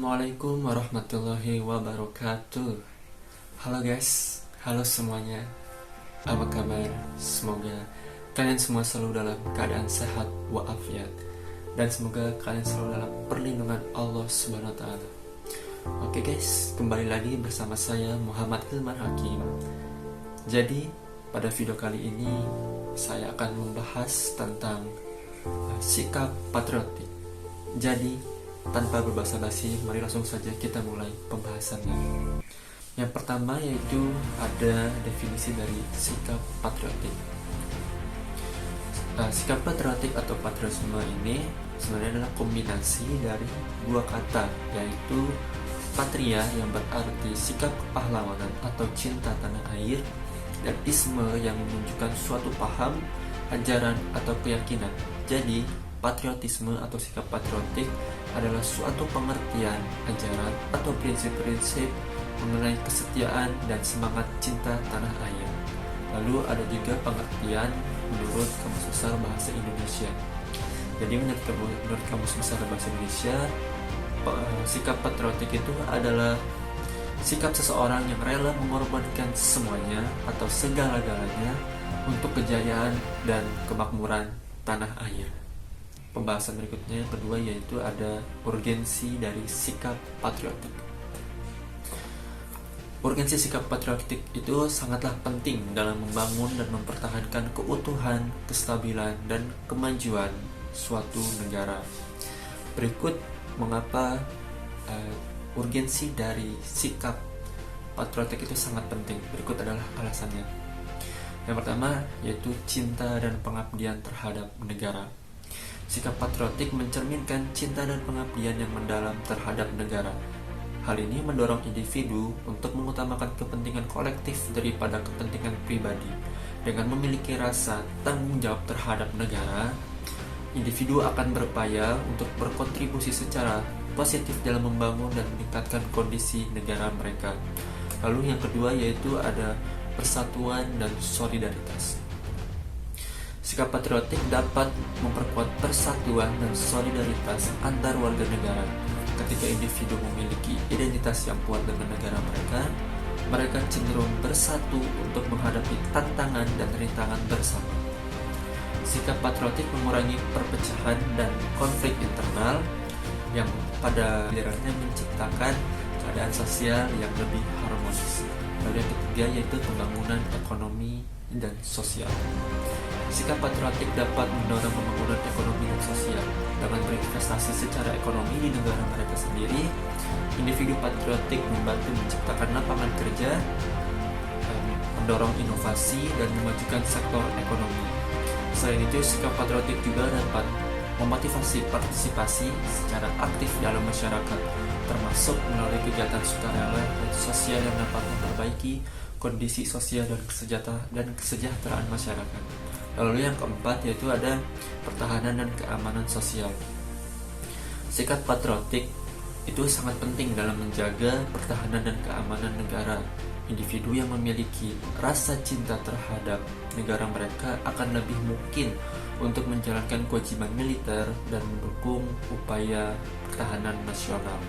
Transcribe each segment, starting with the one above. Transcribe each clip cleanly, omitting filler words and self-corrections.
Assalamualaikum warahmatullahi wabarakatuh. Halo guys, halo semuanya. Apa kabar? Semoga kalian semua selalu dalam keadaan sehat walafiat, dan semoga kalian selalu dalam perlindungan Allah Subhanahu wa taala. Oke guys, kembali lagi bersama saya Muhammad Hilman Hakim. Jadi, pada video kali ini saya akan membahas tentang sikap patriotik. Jadi, tanpa berbasa-basi, mari langsung saja kita mulai pembahasannya. Yang pertama yaitu ada definisi dari sikap patriotik. Sikap patriotik atau patriotisme ini sebenarnya adalah kombinasi dari dua kata, yaitu patria yang berarti sikap kepahlawanan atau cinta tanah air, dan isme yang menunjukkan suatu paham, ajaran atau keyakinan. Jadi, patriotisme atau sikap patriotik adalah suatu pengertian, ajaran, atau prinsip-prinsip mengenai kesetiaan dan semangat cinta tanah air. Lalu ada juga pengertian menurut Kamus Besar Bahasa Indonesia. Jadi menurut Kamus Besar Bahasa Indonesia, sikap patriotik itu adalah sikap seseorang yang rela mengorbankan semuanya atau segala-galanya untuk kejayaan dan kemakmuran tanah air. Pembahasan berikutnya yang kedua yaitu ada urgensi dari sikap patriotik. Urgensi sikap patriotik itu sangatlah penting dalam membangun dan mempertahankan keutuhan, kestabilan, dan kemajuan suatu negara. Berikut mengapa urgensi dari sikap patriotik itu sangat penting. Berikut adalah alasannya. Yang pertama yaitu cinta dan pengabdian terhadap negara. Sikap patriotik mencerminkan cinta dan pengabdian yang mendalam terhadap negara. Hal ini mendorong individu untuk mengutamakan kepentingan kolektif daripada kepentingan pribadi. Dengan memiliki rasa tanggung jawab terhadap negara, individu akan berupaya untuk berkontribusi secara positif dalam membangun dan meningkatkan kondisi negara mereka. Lalu yang kedua yaitu ada persatuan dan solidaritas. Sikap patriotik dapat memperkuat persatuan dan solidaritas antar warga negara. Ketika individu memiliki identitas yang kuat dengan negara mereka cenderung bersatu untuk menghadapi tantangan dan rintangan bersama. Sikap patriotik mengurangi perpecahan dan konflik internal yang pada akhirnya menciptakan keadaan sosial yang lebih harmonis. Lalu yang ketiga yaitu pembangunan ekonomi dan sosial. Sikap patriotik dapat mendorong pembangunan ekonomi dan sosial. Dengan berinvestasi secara ekonomi di negara mereka sendiri, individu patriotik membantu menciptakan lapangan kerja, mendorong inovasi, dan memajukan sektor ekonomi. Selain itu, sikap patriotik juga dapat memotivasi partisipasi secara aktif dalam masyarakat, termasuk melalui kegiatan sukarela dan sosial yang dapat memperbaiki kondisi sosial dan kesejahteraan masyarakat. Lalu yang keempat yaitu ada pertahanan dan keamanan sosial. Sikap patriotik itu sangat penting dalam menjaga pertahanan dan keamanan negara. Individu yang memiliki rasa cinta terhadap negara mereka akan lebih mungkin untuk menjalankan kewajiban militer dan mendukung upaya pertahanan nasional.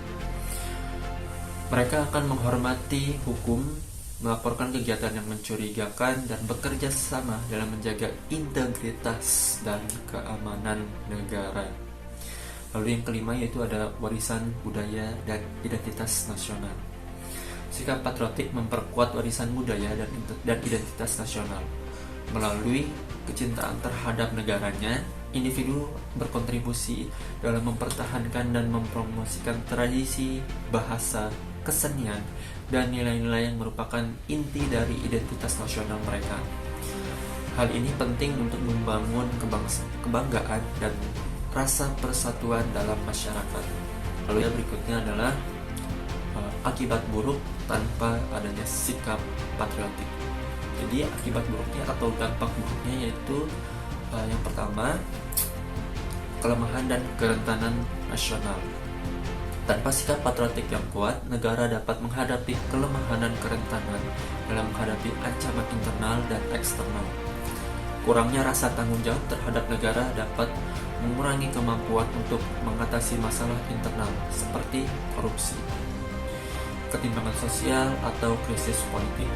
Mereka akan menghormati hukum, melaporkan kegiatan yang mencurigakan, dan bekerja sama dalam menjaga integritas dan keamanan negara. Lalu yang kelima yaitu ada warisan budaya dan identitas nasional. Sikap patriotik memperkuat warisan budaya dan identitas nasional. Melalui kecintaan terhadap negaranya, individu berkontribusi dalam mempertahankan dan mempromosikan tradisi, bahasa, kesenian, dan nilai-nilai yang merupakan inti dari identitas nasional mereka. Hal ini penting untuk membangun kebanggaan dan rasa persatuan dalam masyarakat. Lalu yang berikutnya adalah akibat buruk tanpa adanya sikap patriotik. Jadi akibat buruknya atau dampak buruknya yaitu yang pertama, kelemahan dan kerentanan nasional. Tanpa sikap patriotik yang kuat, negara dapat menghadapi kelemahan dan kerentanan dalam menghadapi ancaman internal dan eksternal. Kurangnya rasa tanggung jawab terhadap negara dapat mengurangi kemampuan untuk mengatasi masalah internal seperti korupsi, ketimpangan sosial, atau krisis politik.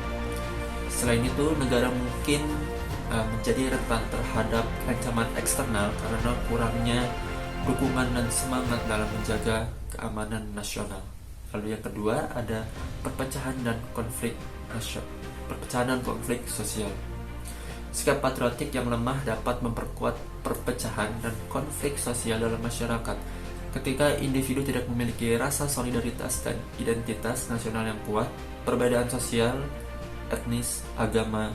Selain itu, negara mungkin menjadi rentan terhadap ancaman eksternal karena kurangnya dukungan dan semangat dalam menjaga keamanan nasional. Lalu yang kedua ada perpecahan dan konflik sosial. Sikap patriotik yang lemah dapat memperkuat perpecahan dan konflik sosial dalam masyarakat. Ketika individu tidak memiliki rasa solidaritas dan identitas nasional yang kuat, perbedaan sosial, etnis, agama,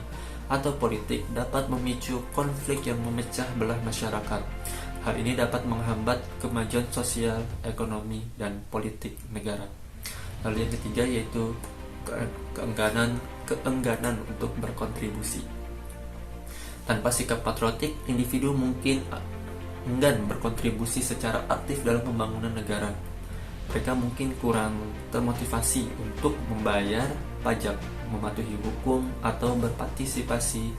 atau politik dapat memicu konflik yang memecah belah masyarakat. Hal ini dapat menghambat kemajuan sosial, ekonomi, dan politik negara. Lalu yang ketiga yaitu keengganan untuk berkontribusi. Tanpa sikap patriotik, individu mungkin enggan berkontribusi secara aktif dalam pembangunan negara. Mereka mungkin kurang termotivasi untuk membayar pajak, mematuhi hukum, atau berpartisipasi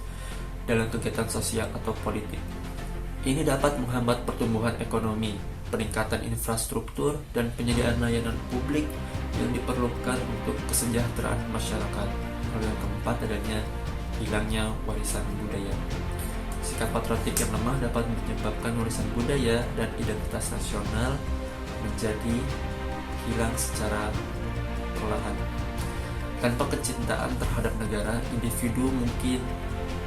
dalam kegiatan sosial atau politik. Ini dapat menghambat pertumbuhan ekonomi, peningkatan infrastruktur, dan penyediaan layanan publik yang diperlukan untuk kesejahteraan masyarakat. Lalu yang keempat adanya hilangnya warisan budaya. Sikap patriotik yang lemah dapat menyebabkan warisan budaya dan identitas nasional menjadi hilang secara perlahan. Tanpa kecintaan terhadap negara, individu mungkin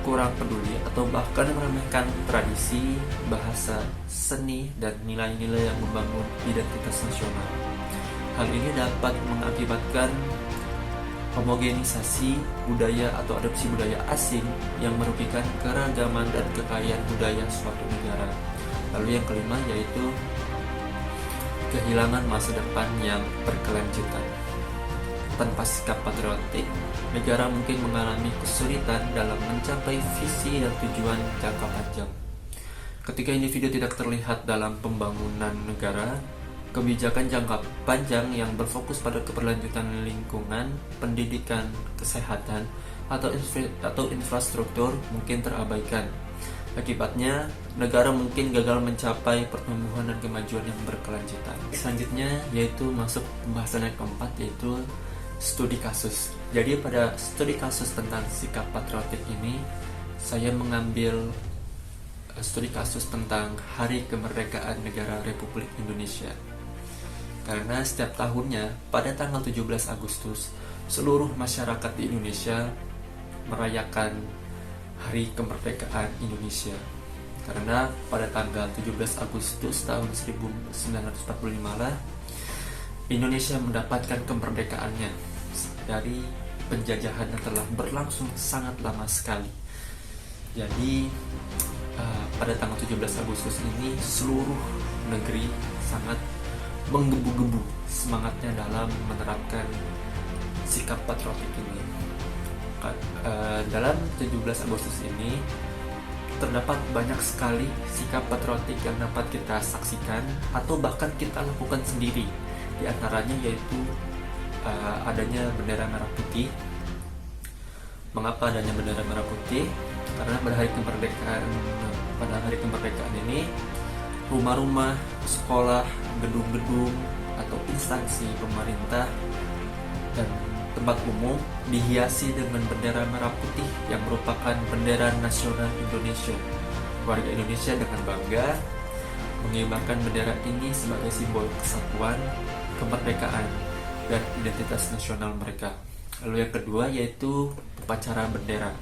kurang peduli atau bahkan meremehkan tradisi, bahasa, seni, dan nilai-nilai yang membangun identitas nasional. Hal ini dapat mengakibatkan homogenisasi budaya atau adopsi budaya asing yang merugikan keragaman dan kekayaan budaya suatu negara. Lalu yang kelima yaitu kehilangan masa depan yang berkelanjutan. Tanpa sikap patriotik, negara mungkin mengalami kesulitan dalam mencapai visi dan tujuan jangka panjang. Ketika individu tidak terlihat dalam pembangunan negara, kebijakan jangka panjang yang berfokus pada keberlanjutan lingkungan, pendidikan, kesehatan, atau infrastruktur mungkin terabaikan. Akibatnya, negara mungkin gagal mencapai pertumbuhan dan kemajuan yang berkelanjutan. Selanjutnya yaitu masuk pembahasan yang keempat yaitu studi kasus. Jadi pada studi kasus tentang sikap patriotik ini, saya mengambil studi kasus tentang Hari Kemerdekaan Negara Republik Indonesia. Karena setiap tahunnya pada tanggal 17 Agustus seluruh masyarakat di Indonesia merayakan Hari Kemerdekaan Indonesia. Karena pada tanggal 17 Agustus tahun 1945 lah Indonesia mendapatkan kemerdekaannya dari penjajahan yang telah berlangsung sangat lama sekali. Jadi pada tanggal 17 Agustus ini seluruh negeri sangat menggebu-gebu semangatnya dalam menerapkan sikap patriotik ini. Dalam 17 Agustus ini terdapat banyak sekali sikap patriotik yang dapat kita saksikan atau bahkan kita lakukan sendiri. Di antaranya yaitu adanya bendera merah putih. Mengapa adanya bendera merah putih? Karena pada hari kemerdekaan ini rumah-rumah, sekolah, gedung-gedung, atau instansi pemerintah dan tempat umum dihiasi dengan bendera merah putih yang merupakan bendera nasional Indonesia. Warga Indonesia dengan bangga mengibarkan bendera ini sebagai simbol kesatuan, kemerdekaan, dan identitas nasional mereka. Lalu yang kedua yaitu upacara bendera.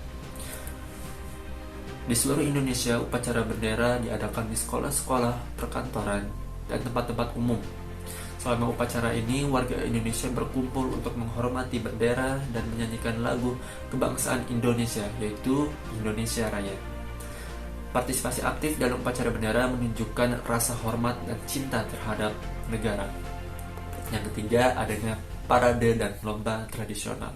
Di seluruh Indonesia, upacara bendera diadakan di sekolah-sekolah, perkantoran, dan tempat-tempat umum. Selama upacara ini, warga Indonesia berkumpul untuk menghormati bendera dan menyanyikan lagu kebangsaan Indonesia, yaitu Indonesia Raya. Partisipasi aktif dalam upacara bendera menunjukkan rasa hormat dan cinta terhadap negara. Yang ketiga, adanya parade dan lomba tradisional.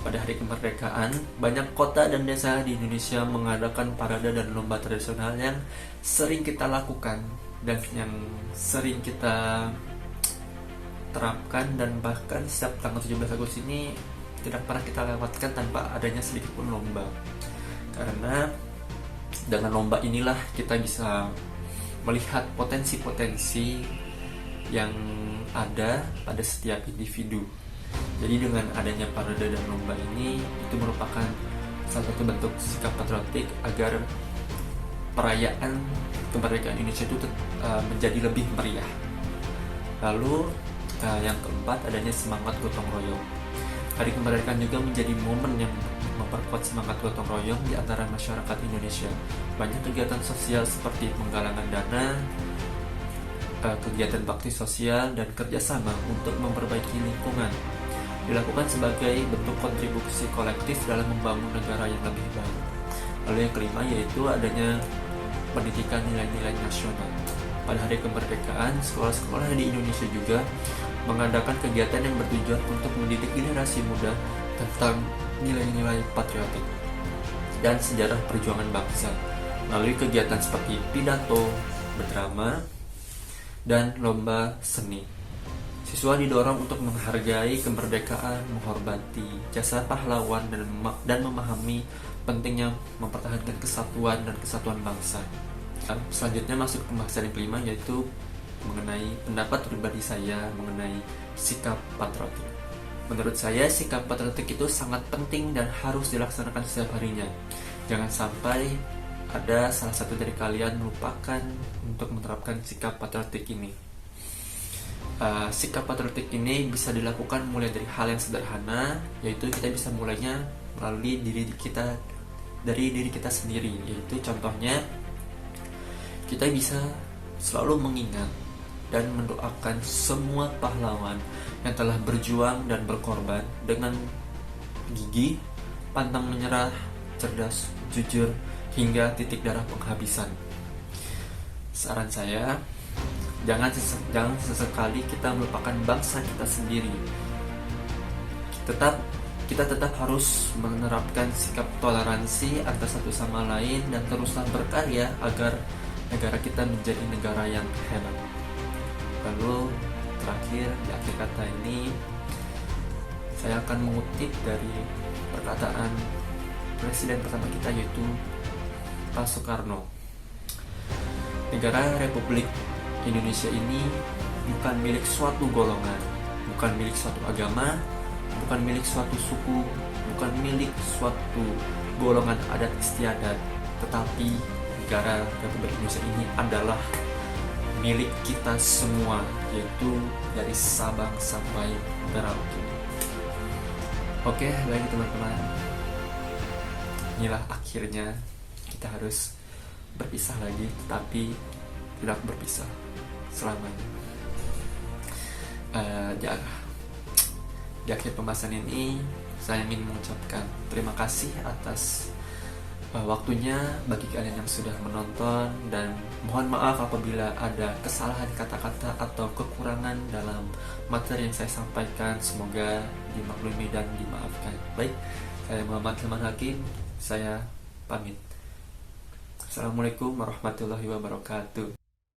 Pada hari kemerdekaan, banyak kota dan desa di Indonesia mengadakan parade dan lomba tradisional yang sering kita lakukan dan yang sering kita terapkan, dan bahkan setiap tanggal 17 Agustus ini tidak pernah kita lewatkan tanpa adanya sedikit pun lomba. Karena dengan lomba inilah kita bisa melihat potensi-potensi yang ada pada setiap individu. Jadi dengan adanya parade dan lomba ini, itu merupakan salah satu bentuk sikap patriotik agar perayaan kemerdekaan Indonesia itu menjadi lebih meriah. Lalu yang keempat, adanya semangat gotong royong. Hari kemerdekaan juga menjadi momen yang memperkuat semangat gotong royong di antara masyarakat Indonesia. Banyak kegiatan sosial seperti penggalangan dana, kegiatan bakti sosial, dan kerjasama untuk memperbaiki lingkungan dilakukan sebagai bentuk kontribusi kolektif dalam membangun negara yang lebih baik. Lalu yang kelima yaitu adanya pendidikan nilai-nilai nasional. Pada hari kemerdekaan, sekolah-sekolah di Indonesia juga mengadakan kegiatan yang bertujuan untuk mendidik generasi muda tentang nilai-nilai patriotik dan sejarah perjuangan bangsa melalui kegiatan seperti pidato, berdrama, dan lomba seni. Siswa didorong untuk menghargai kemerdekaan, menghormati jasa pahlawan, dan memahami pentingnya mempertahankan kesatuan dan kesatuan bangsa. Selanjutnya masuk ke pembahasan yang kelima, yaitu mengenai pendapat pribadi saya mengenai sikap patriotik. Menurut saya, sikap patriotik itu sangat penting dan harus dilaksanakan setiap harinya. Jangan sampai ada salah satu dari kalian melupakan untuk menerapkan sikap patriotik ini. Sikap patriotik ini bisa dilakukan mulai dari hal yang sederhana, yaitu kita bisa mulainya melalui diri kita sendiri. Yaitu contohnya, kita bisa selalu mengingat dan mendoakan semua pahlawan yang telah berjuang dan berkorban dengan gigih, pantang menyerah, cerdas, jujur, hingga titik darah penghabisan. Saran saya, jangan sesekali kita melupakan bangsa kita sendiri. Kita tetap harus menerapkan sikap toleransi antar satu sama lain dan teruslah berkarya agar negara kita menjadi negara yang hebat. Lalu terakhir, di akhir kata ini saya akan mengutip dari perkataan presiden pertama kita, yaitu Pak Soekarno. Negara Republik Indonesia ini bukan milik suatu golongan, bukan milik suatu agama, bukan milik suatu suku, bukan milik suatu golongan adat istiadat, tetapi negara Republik Indonesia ini adalah milik kita semua, yaitu dari Sabang sampai Merauke. Oke, baik teman-teman, inilah akhirnya kita harus berpisah lagi, tetapi tidak berpisah selamanya. Di akhir pembahasan ini, saya ingin mengucapkan terima kasih atas waktunya bagi kalian yang sudah menonton, dan mohon maaf apabila ada kesalahan kata-kata atau kekurangan dalam materi yang saya sampaikan. Semoga dimaklumi dan dimaafkan. Baik, saya Muhammad Hilman Hakim, saya pamit. Assalamualaikum warahmatullahi wabarakatuh.